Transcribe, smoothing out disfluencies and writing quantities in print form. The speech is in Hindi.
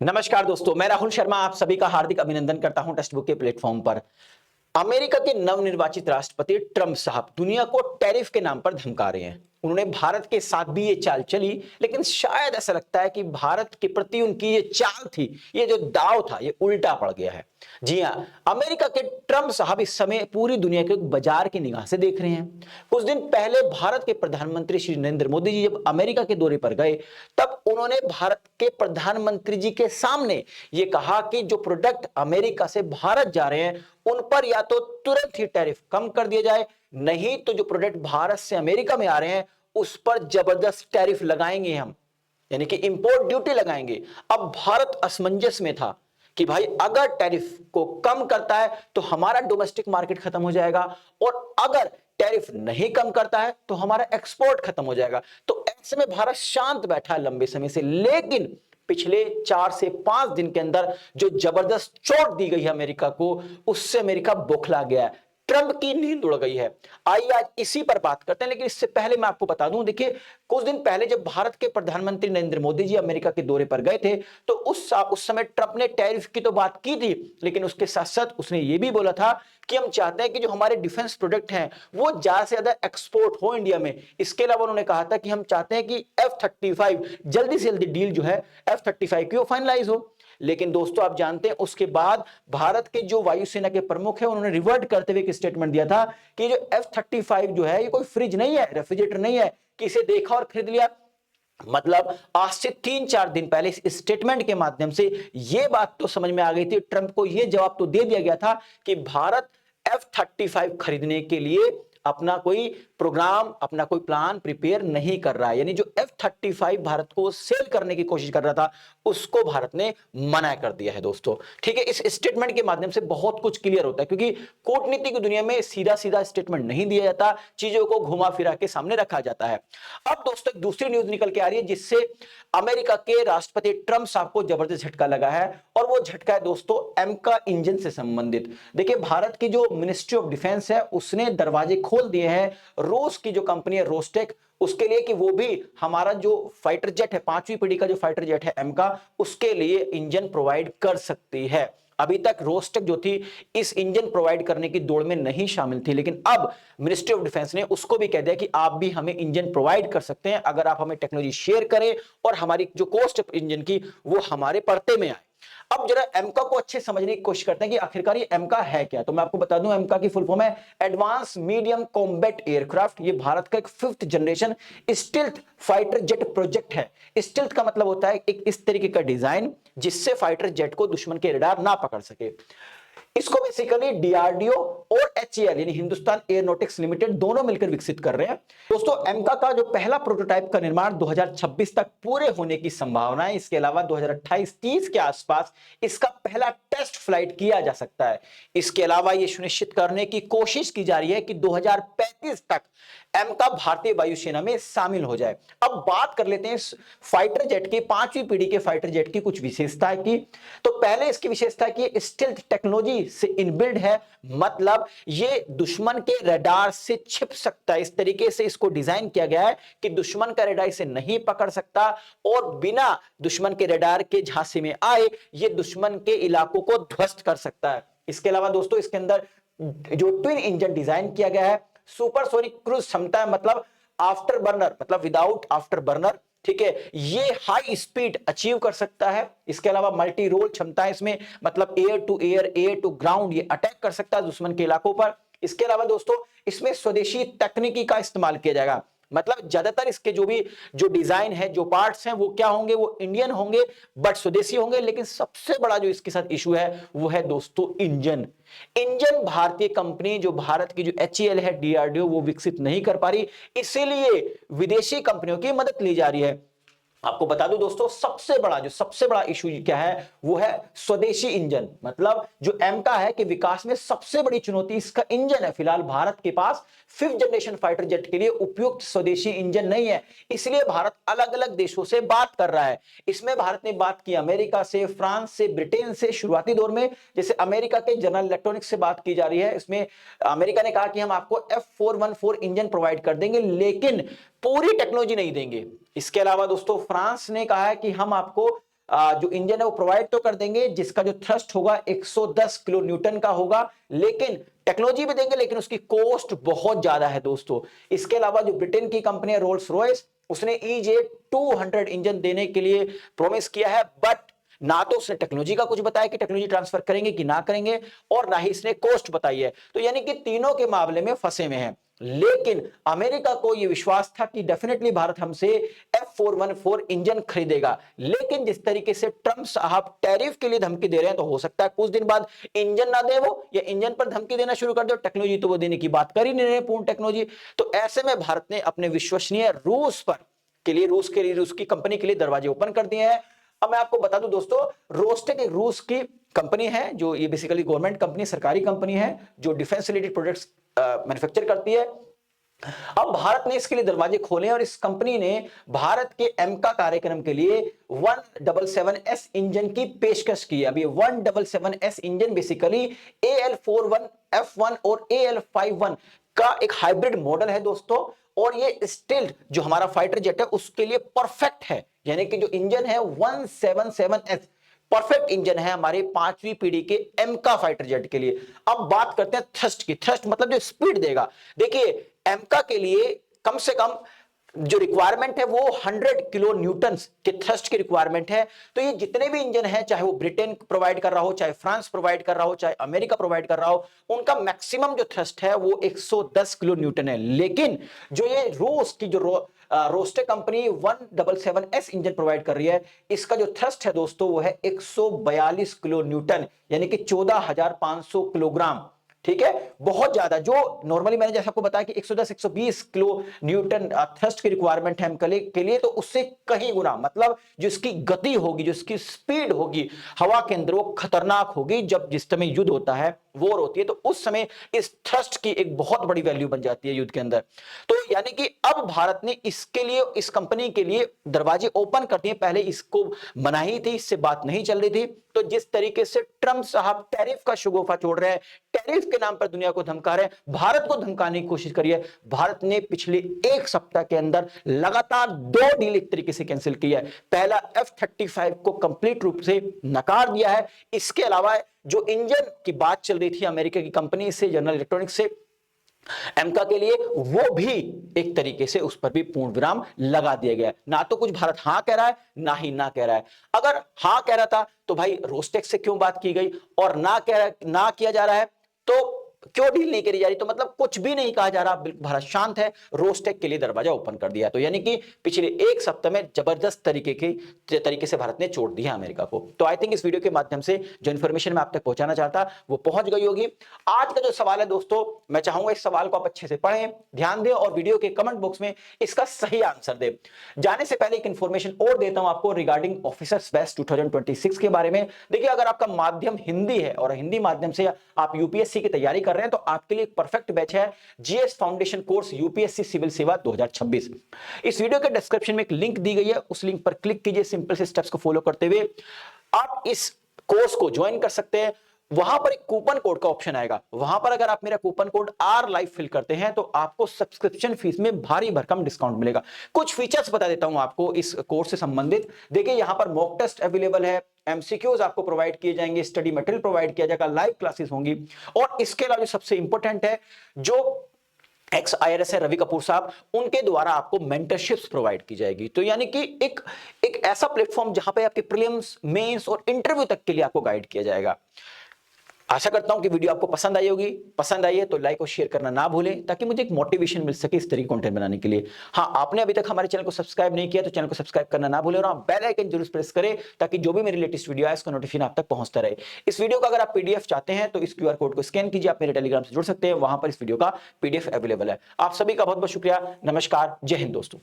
नमस्कार दोस्तों, मैं राहुल शर्मा आप सभी का हार्दिक अभिनंदन करता हूं टेक्स्ट बुक के प्लेटफॉर्म पर। अमेरिका के नवनिर्वाचित राष्ट्रपति ट्रंप साहब दुनिया को टैरिफ के नाम पर धमका रहे हैं। उन्होंने भारत के साथ भी ये चाल चली, लेकिन शायद ऐसा लगता है कि भारत के प्रति उनकी ये चाल थी, ये जो दांव था, ये उल्टा पड़ गया है। जी हां, अमेरिका के ट्रंप साहब इस समय पूरी दुनिया के बाजार की निगाह से देख रहे हैं। कुछ दिन पहले भारत के प्रधानमंत्री श्री नरेंद्र मोदी जी जब अमेरिका के दौरे पर गए, तब उन्होंने भारत के प्रधानमंत्री जी के सामने ये कहा कि जो प्रोडक्ट अमेरिका से भारत जा रहे हैं उन पर या तो तुरंत ही टैरिफ कम कर दिया जाए, नहीं तो जो प्रोडक्ट भारत से अमेरिका में आ रहे हैं उस पर जबरदस्त टैरिफ लगाएंगे हम, यानी कि इंपोर्ट ड्यूटी लगाएंगे। अब भारत असमंजस में था कि भाई अगर टैरिफ को कम करता है तो हमारा डोमेस्टिक मार्केट खत्म हो जाएगा, और अगर टैरिफ नहीं कम करता है तो हमारा एक्सपोर्ट खत्म हो जाएगा। तो ऐसे में भारत शांत बैठा है लंबे समय से, लेकिन पिछले 4 से 5 दिन के अंदर जो जबरदस्त चोट दी गई है अमेरिका को, उससे अमेरिका बौखला गया है, ट्रंप की नींद उड़ गई है। आइए आज इसी पर बात करते हैं, लेकिन इससे पहले मैं आपको बता दूं, देखिए कुछ दिन पहले जब भारत के प्रधानमंत्री नरेंद्र मोदी जी अमेरिका के दौरे पर गए थे, तो उस समय ट्रंप ने टैरिफ की तो बात की थी, लेकिन उसके साथ साथ उसने ये भी बोला था कि हम चाहते हैं कि जो हमारे डिफेंस प्रोडक्ट हैं वो ज्यादा से ज्यादा एक्सपोर्ट हो इंडिया में। इसके अलावा उन्होंने कहा था कि हम चाहते हैं कि F-35 जल्दी से जल्दी डील जो है F-35 की वो फाइनलाइज हो। लेकिन दोस्तों आप जानते हैं उसके बाद भारत के जो वायुसेना के प्रमुख है उन्होंने रिवर्ट करते हुए एक स्टेटमेंट दिया था कि जो F-35 जो है ये कोई फ्रिज नहीं है, रेफ्रिजरेटर नहीं है कि इसे देखा और खरीद लिया। मतलब आज से 3-4 दिन पहले इस स्टेटमेंट के माध्यम से यह बात तो समझ में आ गई थी, ट्रंप को यह जवाब तो दे दिया गया था कि भारत F-35 खरीदने के लिए अपना कोई प्रोग्राम, अपना कोई प्लान प्रिपेयर नहीं कर रहा है। यानी जो F-35 भारत को सेल करने की कोशिश कर रहा था उसको भारत ने मना कर दिया है दोस्तों। ठीक है, इस स्टेटमेंट के माध्यम से बहुत कुछ क्लियर होता है, क्योंकि कूटनीति की दुनिया में सीधा सीधा स्टेटमेंट नहीं दिया जाता, चीजों को घुमा फिरा के सामने रखा जाता है। अब दोस्तों एक दूसरी न्यूज निकल के आ रही है जिससे अमेरिका के राष्ट्रपति ट्रंप साहब को जबरदस्त झटका लगा है, और वो झटका है दोस्तों एमका इंजन से संबंधित। देखिए भारत की जो मिनिस्ट्री ऑफ डिफेंस है उसने दरवाजे खोल दिए हैं रूस की जो कंपनी है रोस्टेक, उसके लिए कि वो भी हमारा जो फाइटर जेट है, 5वीं पीढ़ी का जो फाइटर जेट है एमका, उसके लिए इंजन प्रोवाइड कर सकती है। अभी तक रोस्टेक जो थी इस इंजन प्रोवाइड करने की दौड़ में नहीं शामिल थी, लेकिन अब मिनिस्ट्री ऑफ डिफेंस ने उसको भी कह दिया कि आप भी हमें इंजन प्रोवाइड कर सकते हैं अगर आप हमें टेक्नोलॉजी शेयर करें और हमारी जो कॉस्ट इंजन की वो हमारे पर्ते में आए। अब जरा एमका को अच्छे समझने की कोशिश करते हैं कि आखिरकार ये एमका है क्या। तो मैं आपको बता दूं एमका की फुल फॉर्म है एडवांस मीडियम कॉम्बैट एयरक्राफ्ट। ये भारत का एक 5th generation stealth fighter jet project है। स्टील्थ का मतलब होता है एक इस तरीके का डिजाइन जिससे फाइटर जेट को दुश्मन के रडार ना पकड़ सके। इसको बेसिकली डीआरडीओ और एचएएल यानी हिंदुस्तान एयरोनॉटिक्स लिमिटेड दोनों मिलकर विकसित कर रहे हैं। दोस्तों एमका का जो पहला प्रोटोटाइप का निर्माण 2026 तक पूरे होने की संभावना है। इसके अलावा 2028-30 के आसपास इसका पहला टेस्ट फ्लाइट किया जा सकता है। इसके अलावा यह सुनिश्चित करने की कोशिश की जा रही है कि 2035 तक एमका भारतीय वायुसेना में शामिल हो जाए। अब बात कर लेते हैं फाइटर जेट की, 5वीं पीढ़ी के फाइटर जेट की कुछ विशेषताएं की। तो पहले इसकी विशेषता की स्टील्थ टेक्नोलॉजी से इनबिल्ड है, मतलब ये दुश्मन के रडार से छिप सकता है। इस तरीके से इसको डिजाइन किया गया है कि दुश्मन का रडार इसे नहीं पकड़ सकता और बिना दुश्मन के रडार के झांसे में आए ये दुश्मन के इलाकों को ध्वस्त कर सकता है। इसके अलावा दोस्तों इसके अंदर जो ट्विन इंजन डिजाइन किया गया है, सुपरसोनिक क्रूज क्षमता है, मतलब आफ्टर बर्नर, मतलब विदाउट आफ्टर बर्नर। ठीक है, ये हाई स्पीड अचीव कर सकता है। इसके अलावा मल्टी रोल क्षमता है इसमें, मतलब air to air, air to ground ये अटैक कर सकता है दुश्मन के इलाकों पर। इसके अलावा दोस्तों इसमें स्वदेशी तकनीकी का इस्तेमाल किया जाएगा, मतलब ज्यादातर इसके जो डिजाइन है, जो पार्ट्स हैं वो क्या होंगे, वो इंडियन होंगे बट स्वदेशी होंगे। लेकिन सबसे बड़ा जो इसके साथ इशू है वो है दोस्तों इंजन। इंजन भारतीय कंपनी जो भारत की जो एचईएल है डीआरडीओ वो विकसित नहीं कर पा रही, इसीलिए विदेशी कंपनियों की मदद ली जा रही है। आपको बता दूं दोस्तों सबसे बड़ा इशू क्या है वो है स्वदेशी इंजन। मतलब जो एमका है कि विकास में सबसे बड़ी चुनौती इसका इंजन है। फिलहाल भारत के पास 5th जनरेशन फाइटर जेट के लिए उपयुक्त स्वदेशी इंजन नहीं है, इसलिए भारत अलग अलग देशों से बात कर रहा है। इसमें भारत ने बात की अमेरिका से, फ्रांस से, ब्रिटेन से शुरुआती दौर में। जैसे अमेरिका के जनरल इलेक्ट्रॉनिक्स से बात की जा रही है, इसमें अमेरिका ने कहा कि हम आपको F414 इंजन प्रोवाइड कर देंगे लेकिन पूरी टेक्नोलॉजी नहीं देंगे। इसके अलावा दोस्तों फ्रांस ने कहा है कि हम आपको जो इंजन है वो प्रोवाइड तो कर देंगे जिसका जो थ्रस्ट होगा 110 किलो न्यूटन का होगा, लेकिन टेक्नोलॉजी भी देंगे लेकिन उसकी कॉस्ट बहुत ज्यादा है दोस्तों। इसके अलावा जो ब्रिटेन की कंपनी है रोल्स रॉयस, उसने EJ 200 इंजन देने के लिए प्रॉमिस किया है, बट ना तो उसने टेक्नोलॉजी का कुछ बताया कि टेक्नोलॉजी ट्रांसफर करेंगे कि ना करेंगे, और ना ही इसने कॉस्ट बताई है। तो यानी कि तीनों के मामले में फंसे में हैं। लेकिन अमेरिका को यह विश्वास था कि डेफिनेटली भारत हमसे F414 इंजन खरीदेगा, लेकिन जिस तरीके से ट्रंप साहब टैरिफ के लिए धमकी दे रहे हैं, तो हो सकता है कुछ दिन बाद इंजन ना दे वो, या इंजन पर धमकी देना शुरू कर दे, टेक्नोलॉजी तो वो देने की बात कर ही नहीं रहे, पूर्ण टेक्नोलॉजी। तो ऐसे में भारत ने अपने विश्वसनीय रूस की कंपनी के लिए दरवाजे ओपन कर दिए हैं। अब मैं आपको बता दूं दोस्तों, रोस्टेक एक रूस की कंपनी है, जो ये बेसिकली गवर्नमेंट कंपनी, सरकारी कंपनी है, जो डिफेंस रिलेटेड प्रोडक्ट्स मैन्युफैक्चर करती है। अब भारत ने इसके लिए दरवाजे खोले और इस कंपनी ने भारत के एमका कार्यक्रम के लिए 177S इंजन की पेशकश की है। अभी 177S इंजन बेसिकली AL41F1 और AL51 का एक हाइब्रिड मॉडल है दोस्तों, और ये स्टिल्ट जो हमारा फाइटर जेट है उसके लिए परफेक्ट है। यानी कि जो इंजन है 177S परफेक्ट इंजन है हमारे 5वीं पीढ़ी के एमका फाइटर जेट के लिए। अब बात करते हैं थ्रस्ट की। थ्रस्ट मतलब जो स्पीड देगा। देखिए एमका के लिए कम से कम जो रिक्वायरमेंट है वो 100 किलो न्यूटन के थ्रस्ट की रिक्वायरमेंट है। तो ये जितने भी इंजन है, चाहे वो ब्रिटेन प्रोवाइड कर रहा हो, चाहे फ्रांस प्रोवाइड कर रहा हो, चाहे अमेरिका प्रोवाइड कर रहा हो, उनका मैक्सिमम जो थ्रस्ट है वो 110 किलो न्यूटन है। लेकिन जो ये रूस की जो Rostec company 177S engine provide कर रही है, इसका जो थ्रस्ट है दोस्तों वो है 142 किलो न्यूटन, यानी कि 14,500 किलोग्राम। ठीक है, बहुत ज्यादा। जो नॉर्मली मैंने जैसा आपको बताया कि 110-120 किलो न्यूटन थ्रस्ट की रिक्वायरमेंट है के लिए, तो उससे कहीं गुना, मतलब जो इसकी गति होगी, जो इसकी स्पीड होगी हवा के अंदर, वो खतरनाक होगी। जब जिस समय युद्ध होता है, वॉर होती है, तो उस समय इस थ्रस्ट की एक बहुत बड़ी वैल्यू बन जाती है युद्ध के अंदर। तो यानी कि अब भारत ने इसके लिए, इस कंपनी के लिए दरवाजे ओपन कर दिए। पहले इसको मनाही थी, इससे बात नहीं चल रही थी। तो जिस तरीके से ट्रंप साहब टैरिफ का शगुफा छोड़ रहे हैं, टैरिफ के नाम पर दुनिया को धमका रहे हैं, भारत को धमकाने की कोशिश करी है। भारत ने पिछले एक सप्ताह के अंदर लगातार 2 डील एक तरीके से कैंसिल की है। पहला F-35 को कंप्लीट रूप से नकार दिया है। इसके अलावा जो इंजन की बात चल रही थी अमेरिका की कंपनी से, जनरल इलेक्ट्रॉनिक्स से, एमका के लिए, वो भी एक तरीके से उस पर भी पूर्ण विराम लगा दिया गया। ना तो कुछ भारत हां कह रहा है, ना ही ना कह रहा है। अगर हां कह रहा था तो भाई रोस्टेक से क्यों बात की गई, और ना किया जा रहा है तो क्यों डील नहीं करी जा रही। तो मतलब कुछ भी नहीं कहा जा रहा, बिल्कुल भारत शांत है। रोस्टेक के लिए दरवाजा ओपन कर दिया। तो यानी कि पिछले एक सप्ताह में जबरदस्त तरीके से भारत ने छोड़ दिया अमेरिका को। तो आई थिंक इस वीडियो के माध्यम से जो इन्फॉर्मेशन मैं आप तक पहुंचाना चाहता वो पहुंच गई होगी। आज का जो सवाल है दोस्तों, मैं चाहूंगा इस सवाल को आप अच्छे से पढ़ें, ध्यान दें, और वीडियो के कमेंट बॉक्स में इसका सही आंसर दें। जाने से पहले एक इंफॉर्मेशन और देता हूं आपको रिगार्डिंग ऑफिसर्स बेस्ट 2026 के बारे में। देखिए, अगर आपका माध्यम हिंदी है और हिंदी माध्यम से आप यूपीएससी की तैयारी कर रहे हैं, तो आपके लिए एक परफेक्ट बैच है GS foundation course UPSC civil सेवा 2026। इस वीडियो के डिस्क्रिप्शन में एक लिंक दी गई है, उस लिंक पर क्लिक कीजिए। सिंपल से स्टेप्स को फॉलो करते हुए आप इस कोर्स को ज्वाइन कर सकते हैं। वहां पर एक कूपन कोड का ऑप्शन आएगा, वहां पर अगर आप मेरा coupon code R live fill करते हैं तो आपको सब्सक्रिप्शन फीस में भारी भरकम डिस्काउंट मिलेगा। कुछ फीचर्स बता देता हूं आपको इस कोर्स से संबंधित। देखिए, यहां पर मॉक टेस्ट अवेलेबल है, एमसीक्यूज आपको प्रोवाइड किए जाएंगे, स्टडी मटेरियल प्रोवाइड किया जाएगा, लाइव क्लासेस होंगी, और इसके अलावा जो सबसे इंपॉर्टेंट है, जो एक्स IRS है रवि कपूर साहब, उनके द्वारा आपको मेंटरशिप्स प्रोवाइड की जाएगी। तो यानी कि एक ऐसा प्लेटफॉर्म जहां पे आपके प्रीलिम्स, मेंस और इंटरव्यू तक के लिए आपको गाइड किया जाएगा। आशा करता हूं कि वीडियो आपको पसंद आई होगी। पसंद आई है तो लाइक और शेयर करना ना भूलें, ताकि मुझे एक मोटिवेशन मिल सके इस तरीके कंटेंट बनाने के लिए। हाँ, आपने अभी तक हमारे चैनल को सब्सक्राइब नहीं किया तो चैनल को सब्सक्राइब करना ना भूलें, और आप बेल आइकन जरूर प्रेस करें, ताकि जो भी मेरी लेटेस्ट वीडियो है उसका नोटिफिकेशन आप तक पहुंचता रहे। इस वीडियो का अगर आप PDF चाहते हैं तो इस QR कोड को स्कैन कीजिए, आप मेरे टेलीग्राम से जुड़ सकते हैं, वहां पर इस वीडियो का PDF अवेलेबल है। आप सभी का बहुत बहुत शुक्रिया। नमस्कार, जय हिंद दोस्तों।